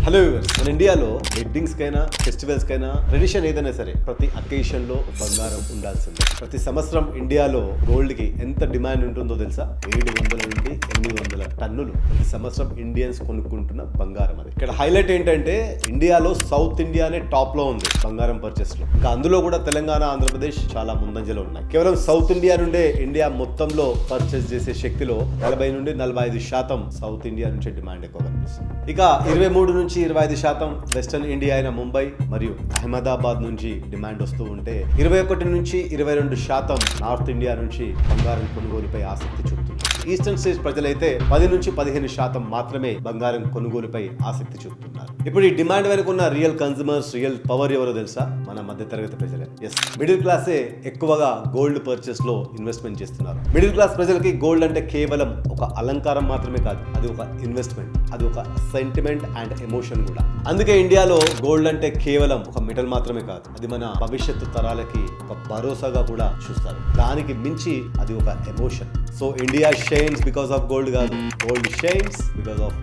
Hello viewers, మన ఇండియాలో weddings కైనా ఫెస్టివల్స్ కైనా ట్రెడిషన్ ఏదైనా సరే ప్రతి అకేషన్ లో బంగారం ఉండాల్సిందే. ప్రతి సంవత్సరం ఇండియాలో గోల్డ్ కి ఎంత డిమాండ్ ఉంటుందో తెలుసా? 700 నుండి 800 టన్నులు ప్రతి సంవత్సరం ఇండియన్స్ కొనుక్కుంటున్న బంగారం. అది ఇక్కడ హైలైట్ ఏంటంటే ఇండియాలో సౌత్ ఇండియానే టాప్ లో ఉంది బంగారం పర్చేస్ లో. ఇంకా అందులో కూడా తెలంగాణ, ఆంధ్రప్రదేశ్ చాలా ముందంజలో ఉన్నాయి. కేవలం సౌత్ ఇండియా నుండే ఇండియా మొత్తంలో పర్చేస్ చేసే శక్తిలో 40 నుండి 45% సౌత్ ఇండియా నుంచి డిమాండ్ ఎక్కువ కనిపిస్తుంది. ఇక 23 నుంచి 25% వెస్టర్న్ ఇండియా అయిన ముంబై మరియు అహ్మదాబాద్ నుంచి డిమాండ్ వస్తూ ఉంటే 21 నుంచి 22% నార్త్ ఇండియా నుంచి బంగారం కొనుగోలుపై ఆసక్తి చూపుతుంది. ఈస్టర్న్ స్టేట్స్ ప్రజలైతే 10 నుంచి 15% మాత్రమే బంగారం కొనుగోలుపై ఆసక్తి చూపుతున్నారు. ఇప్పుడు ఈ డిమాండ్ వెనుక ఉన్న రియల్ కన్స్యూమర్స్, రియల్ పవర్ ఎవరో తెలుసా? మన మధ్య తరగతి ప్రజలే. ఎస్, మిడిల్ క్లాసే ఎక్కువగా గోల్డ్ పర్చేస్ లో ఇన్వెస్ట్మెంట్ చేస్తున్నారు. మిడిల్ క్లాస్ ప్రజలకి గోల్డ్ అంటే కేవలం ఒక అలంకారం మాత్రమే కాదు, అది ఒక ఇన్వెస్ట్మెంట్, అది ఒక సెంటిమెంట్ అండ్ ఎమోషన్ కూడా. అందుకే ఇండియాలో గోల్డ్ అంటే కేవలం ఒక మెటల్ మాత్రమే కాదు, అది మన భవిష్యత్తు తరాలకి ఒక భరోసాగా కూడా చూస్తారు. దానికి మించి అది ఒక emotion. So India shines because of gold కాదు, గోల్డ్ షైన్స్ బికాస్ ఆఫ్